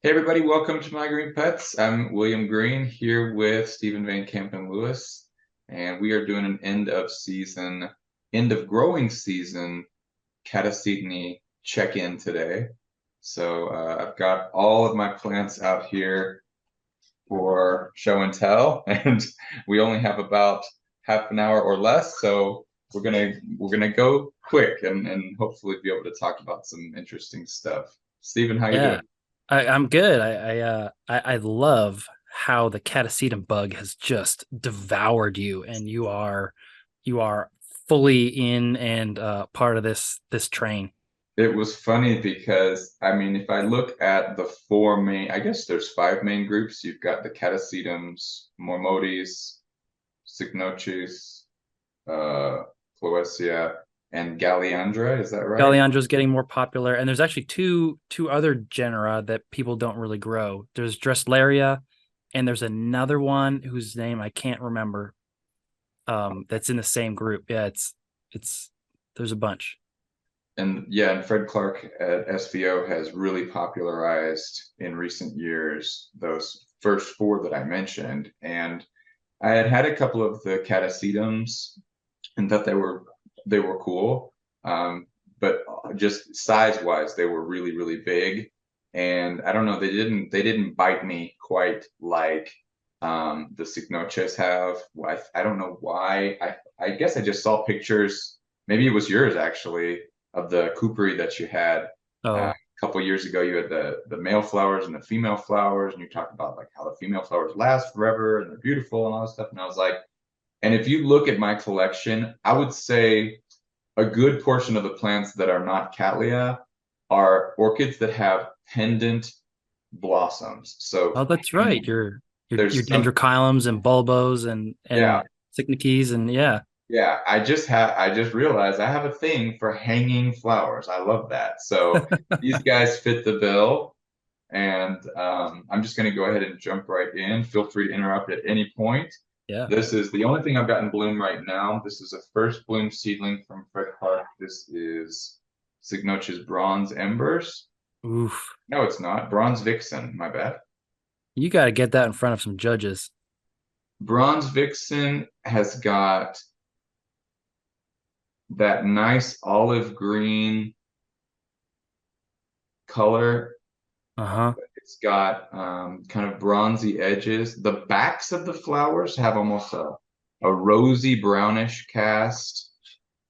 Hey everybody, welcome to My Green Pets. I'm William Green here with Stephen Van Kampen-Lewis, and we are doing an end of growing season Catasetinae check-in today. So I've got all of my plants out here for show and tell, and we only have about half an hour or less, so we're gonna go quick and hopefully be able to talk about some interesting stuff. Stephen, how you Yeah, doing? I'm good. I love how the catasetum bug has just devoured you, and you are fully in and part of this train. It was funny because, I mean, if I look at the four main, I guess there's five main groups. You've got the Catasetums, Mormotes, Cycnoches, uh, Cloecia, and Galleandra. Is that right? Galeandro's getting more popular, and there's actually two other genera that people don't really grow. There's Dressleria, and there's another one whose name I can't remember. That's in the same group. Yeah, it's there's a bunch. And yeah, and Fred Clark at SVO has really popularized in recent years those first four that I mentioned. And I had had a couple of the Catasetums and thought they were cool. Um, but just size wise, they were really, really big. And I don't know, they didn't bite me quite like the Cycnoches have. I don't know why. I guess I just saw pictures, maybe it was yours actually, of the Coopery that you had a Oh, couple years ago. You had the male flowers and the female flowers, and you talked about like how the female flowers last forever and they're beautiful and all this stuff. And I was like, and if you look at my collection, I would say a good portion of the plants that are not Cattleya are orchids that have pendant blossoms. So oh, that's right. Your there's some, dendrochilums and bulbos yeah, and cycnices and yeah. yeah. I just realized I have a thing for hanging flowers. I love that. So these guys fit the bill. And I'm just going to go ahead and jump right in. Feel free to interrupt at any point. Yeah. This is the only thing I've got in bloom right now. This is a first bloom seedling from Fred Park. This is Cycnoches Bronze Embers. Oof. No, it's not. Bronze Vixen, my bad. You got to get that in front of some judges. Bronze Vixen has got that nice olive green color. Uh-huh. It's got kind of bronzy edges. The backs of the flowers have almost a rosy brownish cast.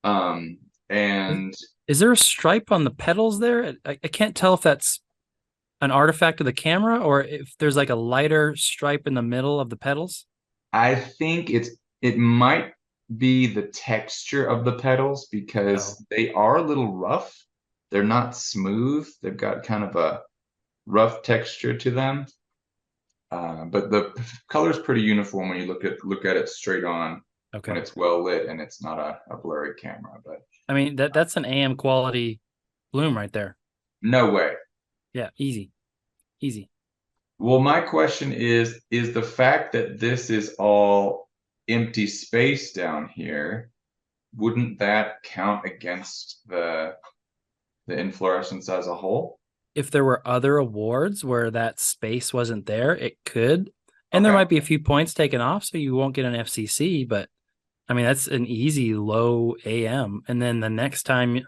Um, Is, and is there a stripe on the petals there? I can't tell if that's an artifact of the camera or if there's like a lighter stripe in the middle of the petals. I think it might be the texture of the petals Oh, because they are a little rough. They're not smooth. They've got kind of a rough texture to them. But the color is pretty uniform when you look at it straight on when okay. it's well lit and it's not a blurry camera. But I mean that's an AM quality bloom right there. no way. Yeah, easy. Easy. Well, my question is the fact that this is all empty space down here, wouldn't that count against the inflorescence as a whole? If there were other awards where that space wasn't there, it could. And there Okay. might be a few points taken off, so you won't get an FCC, but I mean, that's an easy low AM. And then the next time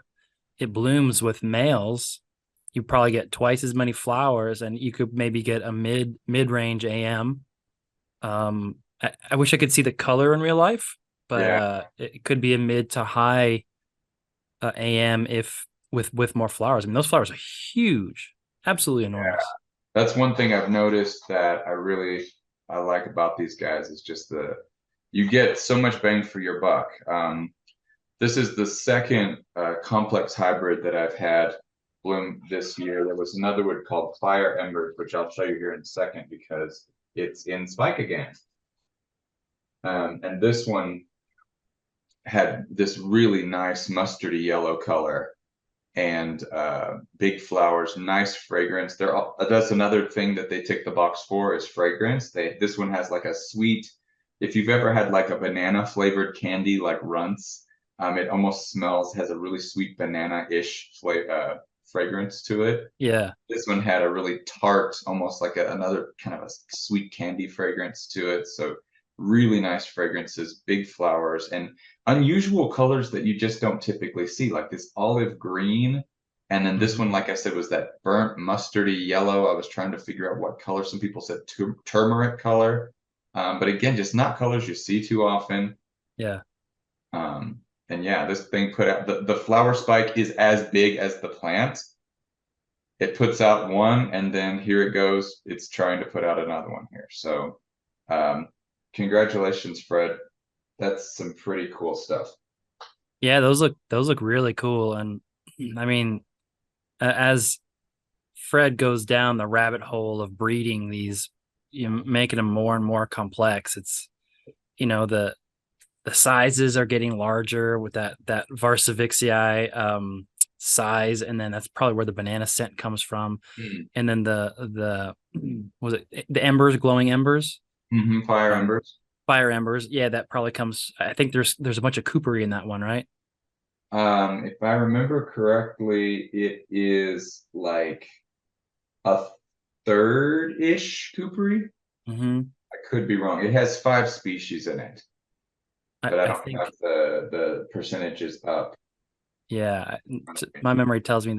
it blooms with males, you probably get twice as many flowers and you could maybe get a mid-range AM. I wish I could see the color in real life, but Yeah. it could be a mid to high AM if with more flowers. I mean, those flowers are huge, absolutely enormous. That's one thing I've noticed that I like about these guys is just the you get so much bang for your buck. This is the second complex hybrid that I've had bloom this year. There was another one called Fire Embers, which I'll show you here in a second because it's in spike again. And this one had this really nice mustardy yellow color and big flowers, nice fragrance. That's another thing that they tick the box for is fragrance. This one has like a sweet, if you've ever had like a banana flavored candy like Runts, it almost smells, has a really sweet banana-ish fragrance to it. Yeah. This one had a really tart, almost like another kind of a sweet candy fragrance to it. So really nice fragrances, big flowers, and unusual colors that you just don't typically see, like this olive green. And then this one, Mhm. like I said, was that burnt mustardy yellow. I was trying to figure out what color. Some people said turmeric color. But again, just not colors you see too often. Yeah. Um, and yeah, this thing put out the flower spike is as big as the plant. It puts out one, and then here it goes. It's trying to put out another one here. So, congratulations, Fred. That's some pretty cool stuff. Yeah, those look really cool. And I mean, as Fred goes down the rabbit hole of breeding these, making them more and more complex, it's the sizes are getting larger with that Varsavixii size, and then that's probably where the banana scent comes from. Mm. And then the was it the embers, glowing embers, Fire um, embers. fire embers. Yeah, that probably comes. I think there's a bunch of coopery in that one, right? If I remember correctly, it is like a third-ish coopery. Hmm. I could be wrong. It has 5 species in it, but I I don't think, have the percentages up. yeah. My memory tells me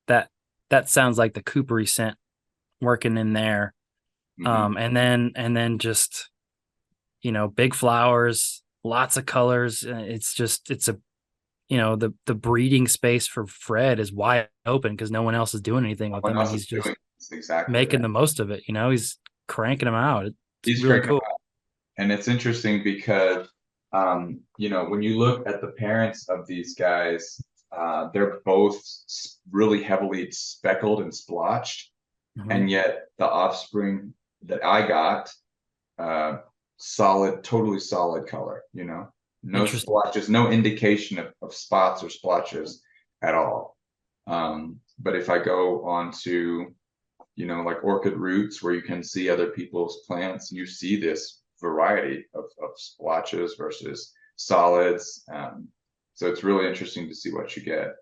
that that sounds like the coopery scent working in there. Hmm. And then just big flowers, lots of colors. It's a the breeding space for Fred is wide open because no one else is doing anything with Someone them, and else is he's just doing this exactly making right. the most of it. He's cranking them out. It's He's really cranking cool. And it's interesting because, when you look at the parents of these guys, they're both really heavily speckled and splotched, Hmm. and yet the offspring that I got, uh, solid, totally solid color, no Interesting. splotches, no indication of spots or splotches at all. But if I go on to like orchid roots where you can see other people's plants, you see this variety of splotches versus solids. So it's really interesting to see what you get.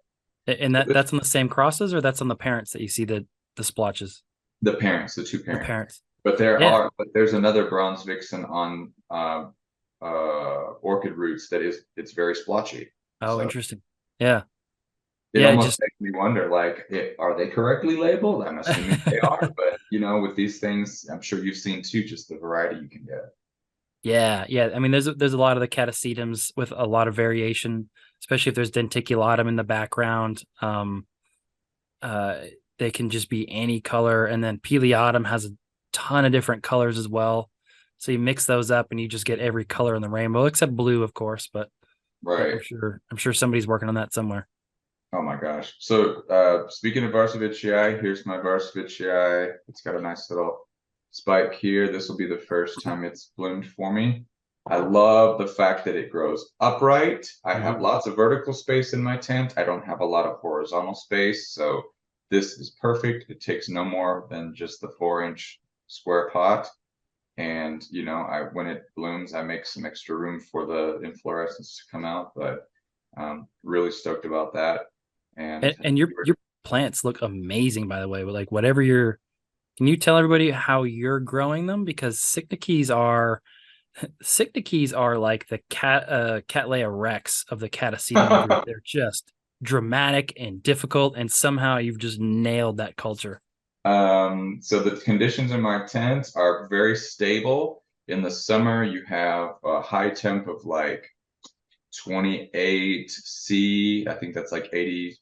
And So this, that's on the same crosses, or that's on the parents that you see the splotches, the parents, the two the parents. parents. Yeah. But there's another bronze vixen on orchid roots that it's very splotchy. Oh, So interesting. Yeah. it Yeah. almost Just makes me wonder, like, are they correctly labeled? I'm assuming they are, but with these things, I'm sure you've seen too, just the variety you can get. Yeah, yeah. I mean, there's a lot of the Catasetums with a lot of variation, especially if there's denticulatum in the background. Uh, they can just be any color, and then Peleatum has a ton of different colors as well. So you mix those up, and you just get every color in the rainbow, except blue, of course. But Right. I'm sure somebody's working on that somewhere. Oh my gosh. So speaking of Varsavicii, here's my Varsavicii. It's got a nice little spike here. This will be the first time it's bloomed for me. I love the fact that it grows upright. I have Mhm. lots of vertical space in my tent. I don't have a lot of horizontal space, so this is perfect. It takes no more than just the 4-inch square pot. And when it blooms, I make some extra room for the inflorescence to come out, but really stoked about that. And And your plants look amazing, by the way. Like whatever you're, can you tell everybody how you're growing them? Because Cycnices are like the Cattleya rex of the Catasetum group. They're just dramatic and difficult, and somehow you've just nailed that culture. so the conditions in my tent are very stable. In the summer, you have a high temp of like 28 C. I think that's like 80,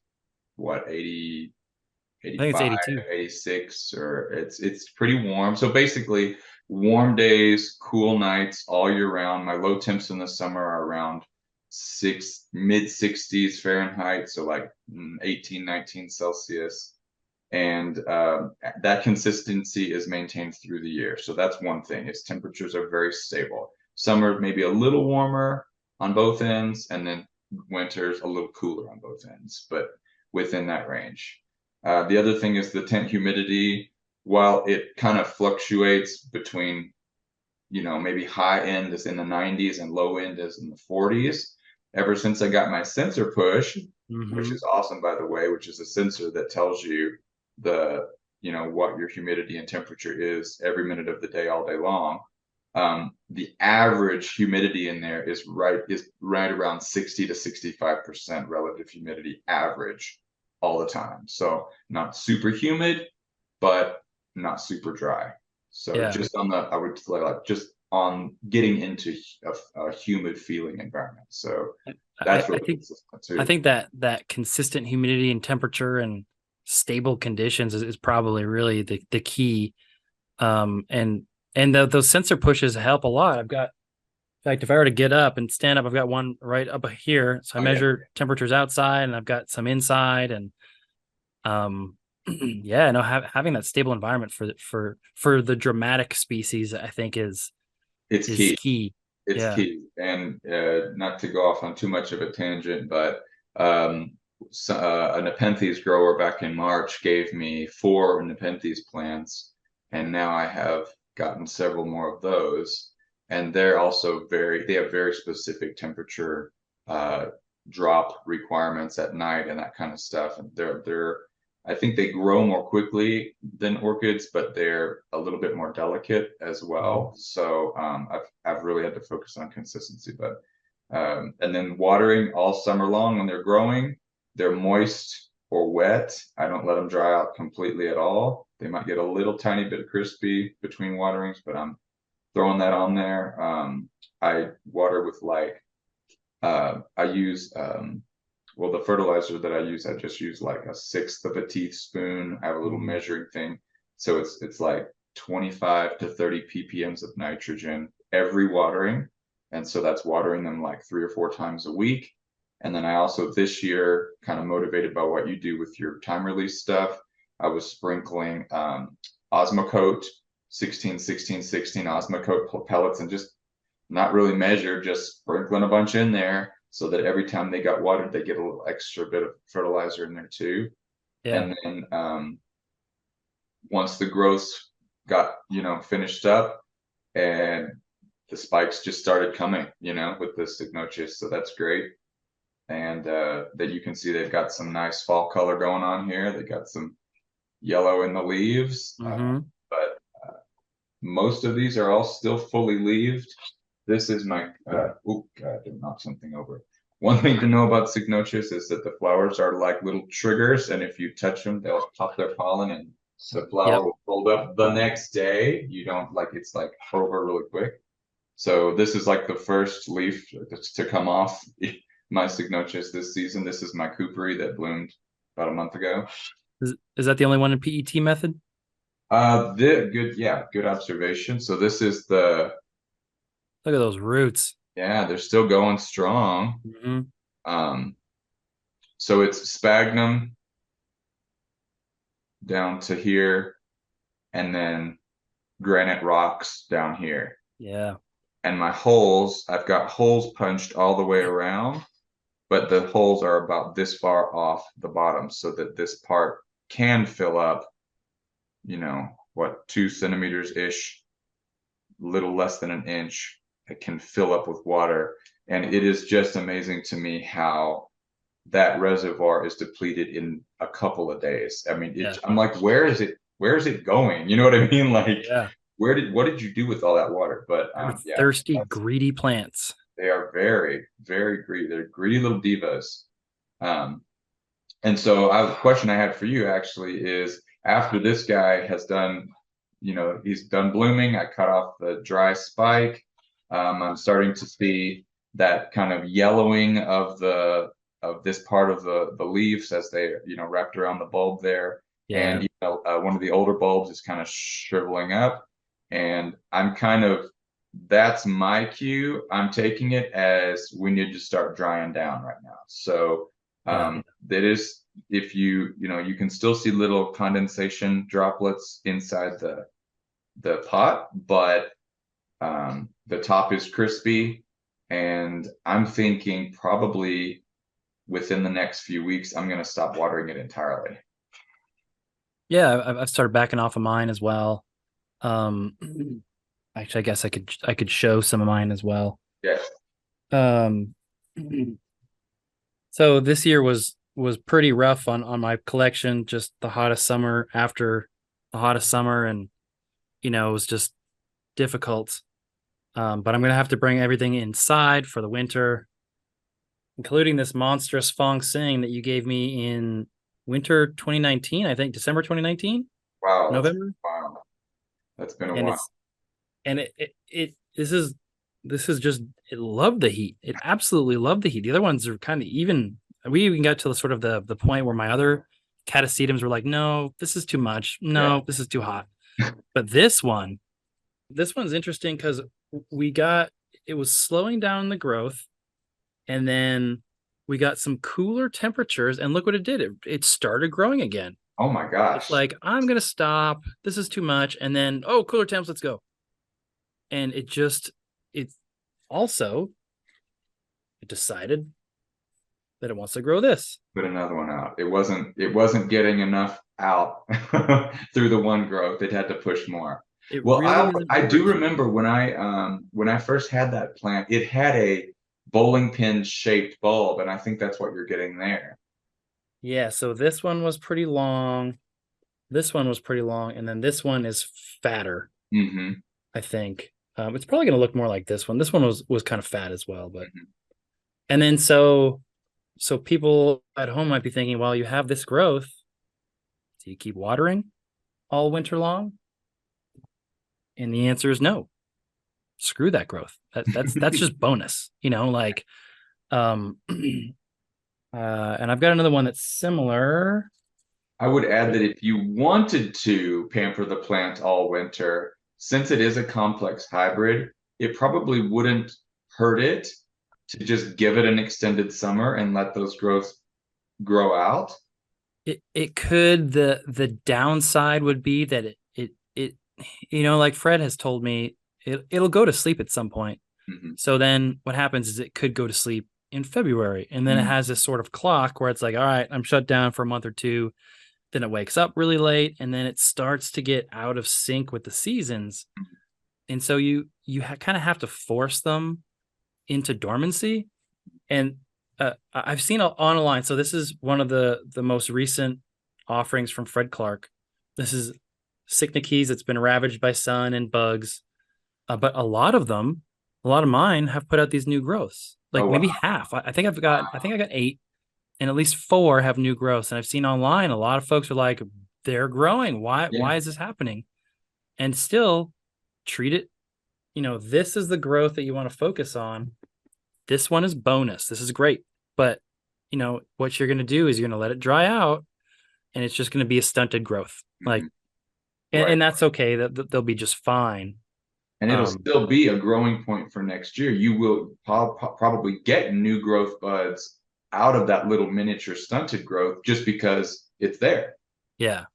what, 80, I think it's 85, 82. 86, or it's pretty warm. So basically, warm days, cool nights all year round. My low temps in the summer are around mid 60s Fahrenheit, so like 18, 19 Celsius. And that consistency is maintained through the year. So that's one thing. Its temperatures are very stable. Summer maybe a little warmer on both ends, and then winters a little cooler on both ends, but within that range. The other thing is the tent humidity. While it kind of fluctuates between, maybe high end is in the 90s and low end is in the 40s. Ever since I got my sensor push, which Hmm. is awesome, by the way, which is a sensor that tells you the, what your humidity and temperature is every minute of the day, all day long. The average humidity in there is right around 60 to 65% relative humidity average all the time. So not super humid, but not super dry. So Yeah. just on the, I would say like just on getting into a humid feeling environment. So I, that's I really think consistent I too. think that consistent humidity and temperature and stable conditions is probably really the key. And those sensor pushes help a lot. I've got, in fact, if I were to get up and stand up, I've got one right up here. So I Oh yeah. measure temperatures outside, and I've got some inside, and yeah, no, having that stable environment for the dramatic species, I think It's is key. key. It's Yeah. key. And not to go off on too much of a tangent, but um, a Nepenthes grower back in March gave me 4 Nepenthes plants, and now I have gotten several more of those. And they have very specific temperature uh, drop requirements at night and that kind of stuff. And I think they grow more quickly than orchids, but they're a little bit more delicate as Mhm. well. So I've really had to focus on consistency. But and then watering all summer long when they're growing, they're moist or wet. I don't let them dry out completely at all. They might get a little tiny bit crispy between waterings, but I'm throwing that on there. I water with I use well, the fertilizer that I use, I just use like a sixth of a teaspoon. I have a little Mhm. measuring thing. So it's like 25 to 30 ppms of nitrogen every watering. And so that's watering them like 3 or 4 times a week. And then I also this year, kind of motivated by what you do with your time release stuff, I was sprinkling Osmocote 16, 16, 16 Osmocote pellets and just not really measured, just sprinkling a bunch in there so that every time they got watered, they get a little extra bit of fertilizer in there too. Yeah. And then once the growth got, finished up and the spikes just started coming, with the Signochius. So that's great. And that you can see they've got some nice fall color going on here. They got some yellow in the leaves. Hmm. But most of these are all still fully leaved. This is my, oh God, I did knock something over. One thing to know about Cygnocius is that the flowers are like little triggers, and if you touch them, they'll pop their pollen and the flower Yep. will fold up the next day. You don't like it's like over really quick. So this is like the first leaf that's to come off my Cygnocius this season. This is my Coopery that bloomed about a month ago. Is that the only one in PET method? Good observation. So this is the Look at those roots. yeah, they're still going strong. Hmm. Um, so it's sphagnum down to here, and then granite rocks down here. Yeah. And my holes, I've got holes punched all the way around, but the holes are about this far off the bottom so that this part can fill up, what, 2 centimeters ish, little less than an inch. It can fill up with water. And it is just amazing to me how that reservoir is depleted in a couple of days. I mean, Yeah. I'm like, where is it? Where is it going? You know what I mean? Like, Yeah. what did you do with all that water? But They're yeah, thirsty, that's greedy plants. they are very, very greedy. They're greedy little divas. Um, and so the question I had for you actually is after this guy has done, he's done blooming, I cut off the dry spike. I'm starting to see that kind of yellowing of this part of the leaves as they, wrapped around the bulb there. Yeah. And one of the older bulbs is kind of shriveling up. And I'm kind of that's my cue. I'm taking it as we need to start drying down right now. So Yeah. that is if you can still see little condensation droplets inside the pot, but the top is crispy, and I'm thinking probably within the next few weeks I'm going to stop watering it entirely. Yeah. I've started backing off of mine as well. Um, actually, I guess I could show some of mine as well. Yeah. Um, So this year was pretty rough on my collection. Just the hottest summer after the hottest summer, and it was just difficult. But I'm gonna have to bring everything inside for the winter, including this monstrous Fong Sing that you gave me in winter 2019. I think December 2019, Wow, November, wow. That's been a and while. it's and it this is just it loved the heat. It absolutely loved the heat. The other ones are kind of even. We even got to the sort of the point where my other catasetums were like, no, this is too much. Yeah. No, this is too hot. But this one's interesting because we got it was slowing down the growth, and then we got some cooler temperatures, and look what it did. It started growing again. Oh my It's gosh. like, I'm gonna stop. This is too much. And then, oh, cooler temps, let's go. And it also it decided that it wants to grow this. Put another one out. It wasn't getting enough out through the one growth. It had to push more. It Well, really I isn't I do working. remember when I first had that plant, it had a bowling pin shaped bulb, and I think that's what you're getting there. Yeah, so this one was pretty long. This one was pretty long, and then this one is fatter, Hmm. I think. It's probably going to look more like this one. This one was kind of fat as well, but and then so people at home might be thinking, well, you have this growth. Do you keep watering all winter long? And the answer is no. Screw that growth. That's just bonus, like and I've got another one that's similar. I would add that if you wanted to pamper the plant all winter, since it is a complex hybrid, it probably wouldn't hurt it to just give it an extended summer and let those growths grow out. It could the downside would be that it like Fred has told me, it'll go to sleep at some point. Hmm. So then what happens is it could go to sleep in February, and then it has this sort of clock where it's like, all right, I'm shut down for a month or two. Then it wakes up really late, and then it starts to get out of sync with the seasons. And so you kind of have to force them into dormancy. And I've seen on a line. So this is one of the most recent offerings from Fred Clark. This is Cycnices that's been ravaged by sun and bugs, but a lot of them, a lot of mine have put out these new growths. Oh Like maybe wow. half. I think I got 8, and at least 4 have new growths. And I've seen online a lot of folks are like, they're growing. Yeah. Why is this happening? And still treat it. This is the growth that you want to focus on. This one is bonus. This is great. But what you're going to do is you're going to let it dry out, and it's just going to be a stunted growth. Hmm. Like, Right. and that's okay. That they'll be just fine. And it'll Um, still be a growing point for next year. You will probably get new growth buds out of that little miniature stunted growth just because it's there. yeah.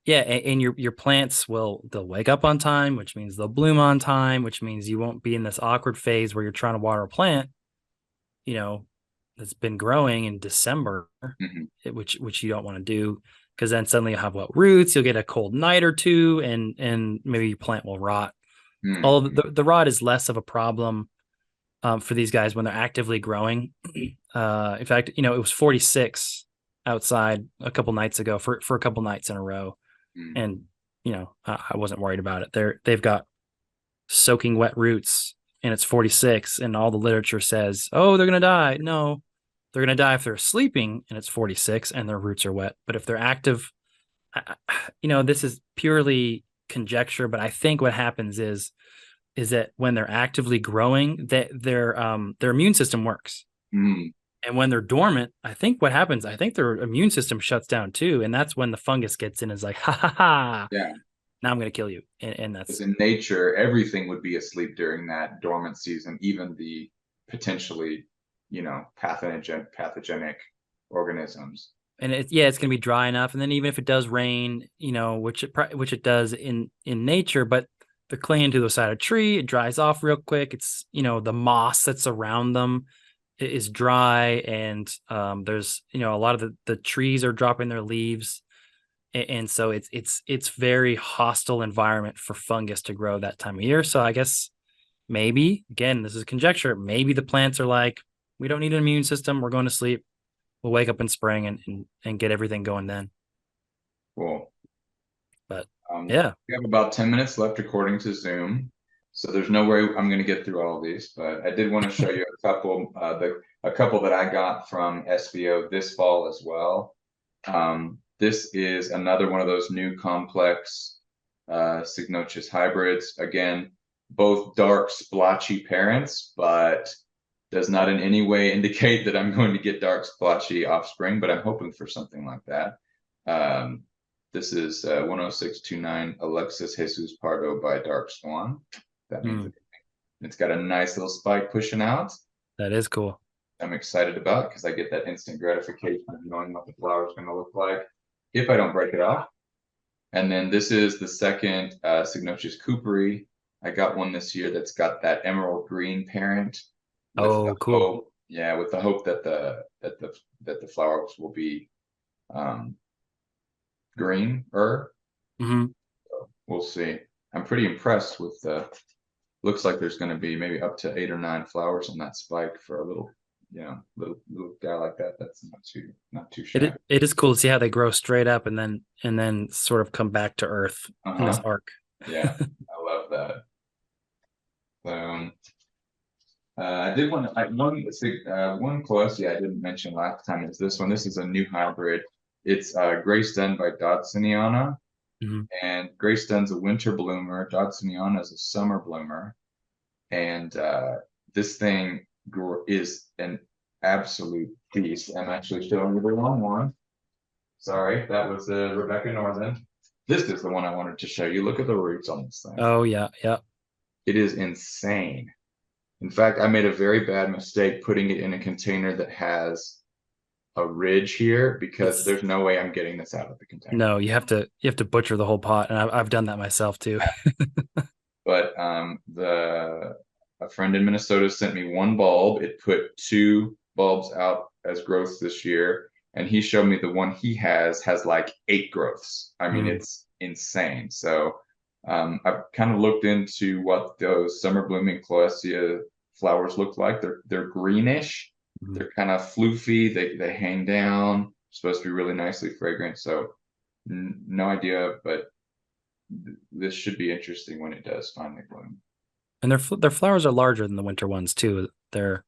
Yeah, and your plants they'll wake up on time, which means they'll bloom on time, which means you won't be in this awkward phase where you're trying to water a plant, you know, that's been growing in December, Hmm. which you don't want to do, because then suddenly you'll have what roots, you'll get a cold night or two, and maybe your plant will rot. Hmm. All the rot is less of a problem for these guys when they're actively growing. In fact, it was 46 outside a couple nights ago for a couple nights in a row, Hmm. and I wasn't worried about it. They've got soaking wet roots, and it's 46, and all the literature says, oh, they're gonna die. No, they're gonna die if they're sleeping and it's 46 and their roots are wet. But if they're active, this is purely conjecture, but I think what happens is that when they're actively growing, that their immune system works. Hmm. And when they're dormant, I think what happens, I think their immune system shuts down too. And that's when the fungus gets in and is like, ha ha ha, Yeah. now I'm going to kill you. And Because that's, in nature, everything would be asleep during that dormant season, even the potentially, pathogenic organisms. and it's going to be dry enough. And then even if it does rain, which it does in nature, but they're clinging to the side of a tree, it dries off real quick. It's, the moss that's around them is dry. And there's, a lot of the trees are dropping their leaves. And so it's very hostile environment for fungus to grow that time of year. So I guess maybe, again, this is conjecture, maybe the plants are like, we don't need an immune system, we're going to sleep. we'll wake up in spring and get everything going then. Cool. But yeah, We have about 10 minutes left according to Zoom. So there's no way I'm going to get through all of these, but I did want to show you a couple that I got from SVO this fall as well. This is another one of those new complex Cygnocious hybrids. Again, both dark splotchy parents, but does not in any way indicate that I'm going to get dark splotchy offspring, but I'm hoping for something like that. This is 10629 Alexis Jesus Pardo by Dark Swan. That means it's got a nice little spike pushing out. that is cool. I'm excited about because I get that instant gratification of knowing what the flower is going to look like if I don't break it off. And then this is the second Cygnocious Cooperi. I got one this year that's got that emerald green parent. Oh, cool. Hope, yeah, with the hope that the flowers will be green or so we'll see. I'm pretty impressed with the looks like there's going to be maybe up to 8 or 9 flowers on that spike for a little little guy like that. That's not too shabby. It is cool to see how they grow straight up and then sort of come back to earth in this arc. Yeah, I love that. I did want one Colossia I didn't mention last time is this one. This is a new hybrid. It's Grace Dun by Dodsoniana. And Grace Dun's a winter bloomer. Dodsoniana is a summer bloomer. And this thing is an absolute beast. I'm actually showing you the wrong one. Sorry, that was Rebecca Northern. This is the one I wanted to show you. Look at the roots on this thing. Oh, yeah. It is insane. In fact, I made a very bad mistake putting it in a container that has a ridge here because there's no way I'm getting this out of the container. No, you have to butcher the whole pot, and I've done that myself too. But a friend in Minnesota sent me one bulb. It put 2 bulbs out as growths this year, and he showed me the one he has like 8 growths. I mean, it's insane. So I've kind of looked into what those summer blooming Cloacia flowers look like. They're greenish. They're kind of floofy. They hang down. Supposed to be really nicely fragrant. So no idea, but this should be interesting when it does finally bloom. And their flowers are larger than the winter ones too. They're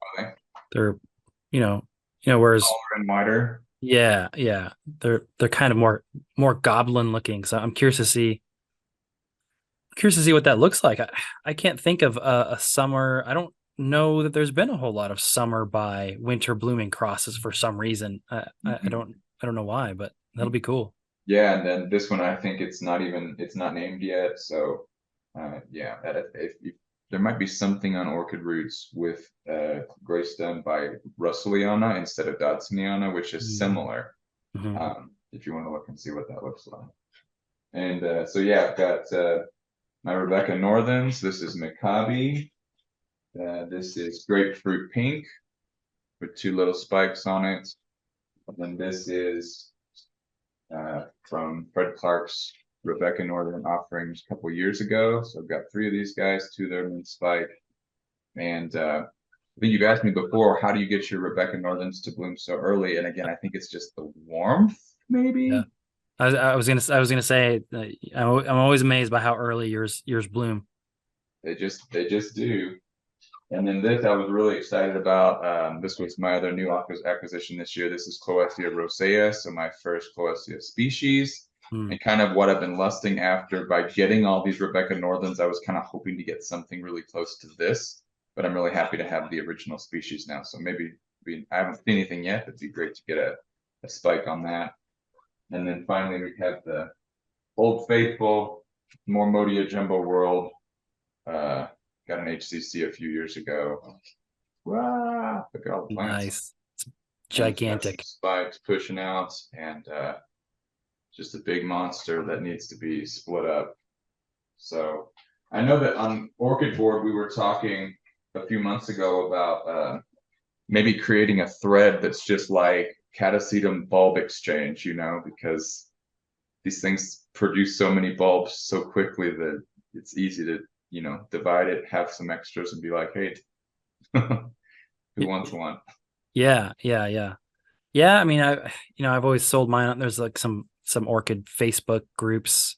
whereas taller and wider. Yeah. They're kind of more goblin looking. So I'm curious to see what that looks like. I can't think of a summer. I don't know that there's been a whole lot of summer by winter blooming crosses for some reason. I don't know why, but that'll be cool. Yeah, and then this one I think it's not named yet. So yeah, if there might be something on Orchid Roots with Grace Dun by Russelliana instead of Dodsoniana, which is similar. If you want to look and see what that looks like. And so yeah, I've got my Rebecca Northens. This is Maccabi. This is Grapefruit Pink with 2 little spikes on it. And then this is from Fred Clark's Rebecca Northern offerings a couple years ago. So I've got 3 of these guys, 2 of them in spike. And I think you've asked me before, how do you get your Rebecca Northerns to bloom so early? And again, I think it's just the warmth, maybe. Yeah. I was gonna say I'm always amazed by how early yours bloom. They just do. And then this I was really excited about. This was my other new acquisition this year. This is Cloacia rosea, so my first Cloacia species. And kind of what I've been lusting after by getting all these Rebecca Northerns. I was kind of hoping to get something really close to this, but I'm really happy to have the original species now. So maybe I haven't seen anything yet. It'd be great to get a spike on that. And then finally we have the Old Faithful Mormodia Jumbo World. Got an HCC a few years ago. Wow, look at all the plants. Nice. It's gigantic. Spikes pushing out, and just a big monster that needs to be split up. So I know that on Orchid Board we were talking a few months ago about maybe creating a thread that's just like Catasetum bulb exchange, because these things produce so many bulbs so quickly that it's easy to divide it, have some extras, and be like, hey, who wants one? Yeah. Yeah, I mean, I've always sold mine. There's like some orchid Facebook groups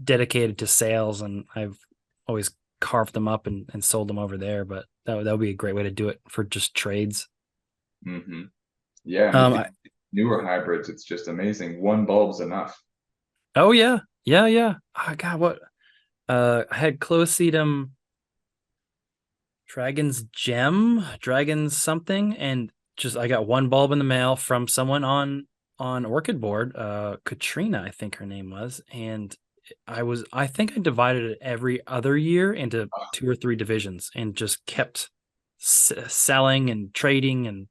dedicated to sales, and I've always carved them up and sold them over there. But that would be a great way to do it for just trades. Hmm. Yeah, and with Um, the I, newer hybrids, it's just amazing. One bulb's enough. oh yeah, yeah, yeah. Oh, God, what? I had Closetum Dragon's something, and just I got one bulb in the mail from someone on Orchid Board, Katrina, I think her name was, and I think I divided it every other year into two or three divisions and just kept selling and trading, and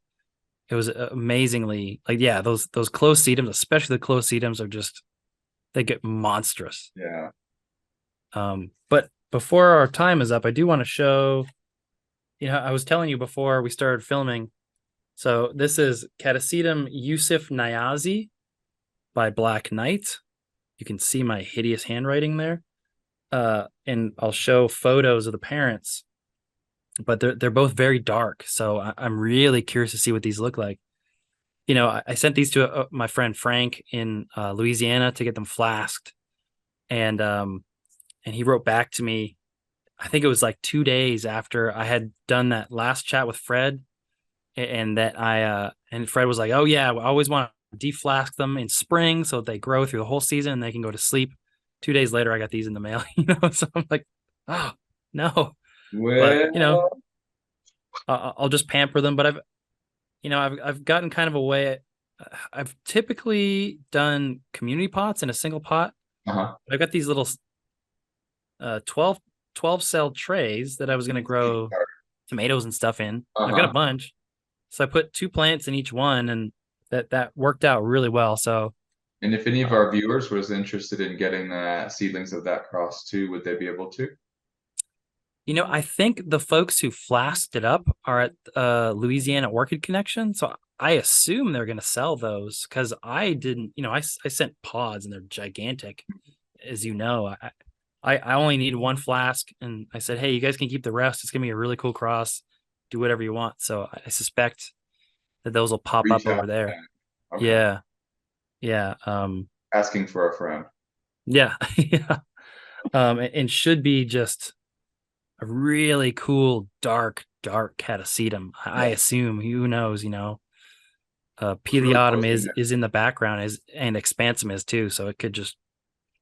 it was amazingly like, yeah, those closed sedums, especially the closed sedums, are just they get monstrous. Yeah. But before our time is up, I do want to show. I was telling you before we started filming. So this is Catasetum Yusuf Nyazi by Black Knight. You can see my hideous handwriting there. And I'll show photos of the parents, but they're both very dark. So I'm really curious to see what these look like. I sent these to my friend Frank in Louisiana to get them flasked, and he wrote back to me. I think it was like 2 days after I had done that last chat with Fred, and that and Fred was like, "Oh yeah, I always want to deflask them in spring so they grow through the whole season and they can go to sleep." 2 days later, I got these in the mail. So I'm like, "Oh no," but Well, I'll just pamper them. But I've gotten kind of a way. I've typically done community pots in a single pot. uh-huh. I've got these little 12 cell trays that I was going to grow tomatoes and stuff in. I've got a Uh-huh. bunch. So I put two plants in each one, and that worked out really well. So, And if any of uh, our viewers was interested in getting seedlings of that cross too, would they be able to? I think the folks who flasked it up are at Louisiana Orchid Connection. So I assume they're going to sell those because I didn't, I sent pods and they're gigantic, as you know. I only need one flask, and I said, hey, you guys can keep the rest. It's going to be a really cool cross. Do whatever you want. So I suspect that those will pop up Reach over out. there. Okay. Yeah. Yeah. Asking for a friend. Yeah. Yeah. And should be just a really cool dark catasetum. I Yeah. assume, who knows, Looks really Peleotum close in it. is in the background, is and expansum is too, so it could just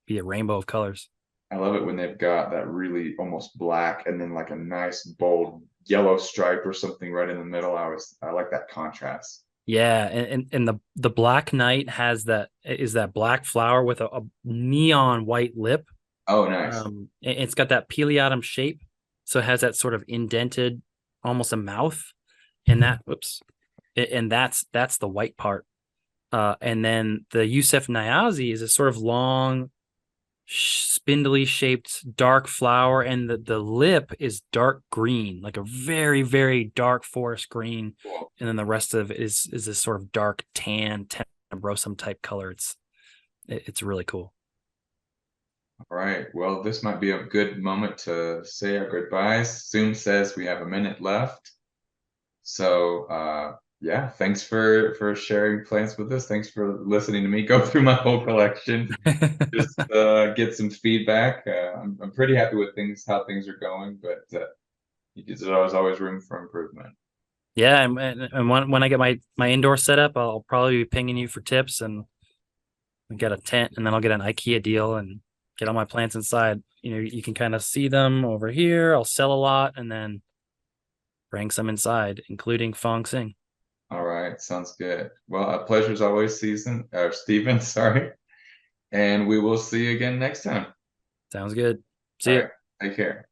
be a rainbow of colors. I love it when they've got that really almost black and then like a nice bold yellow stripe or something right in the middle. I like that contrast. Yeah, and the Black Knight has that black flower with a neon white lip. Oh, nice. It's got that Peleotum shape, so it has that sort of indented, almost a mouth, and that whoops, and that's the white part. And then the Yusef Nyazi is a sort of long, spindly shaped dark flower, and the lip is dark green, like a very, very dark forest green. Cool. And then the rest of it is this sort of dark tan, tenebrosum type color. It's really cool. All right. Well, this might be a good moment to say our goodbyes. Zoom says we have a minute left. So yeah, thanks for sharing plants with us. Thanks for listening to me go through my whole collection. Just get some feedback. I'm pretty happy with how things are going, but there's always room for improvement. Yeah, and when I get my indoor setup, I'll probably be pinging you for tips, and get a tent, and then I'll get an IKEA deal and get all my plants inside. You can kind of see them over here. I'll sell a lot and then bring some inside, including Fong Sing. All right, sounds good. Well, a pleasure as always, Stephen, sorry. And we will see you again next time. Sounds good. All See ya. right, take care.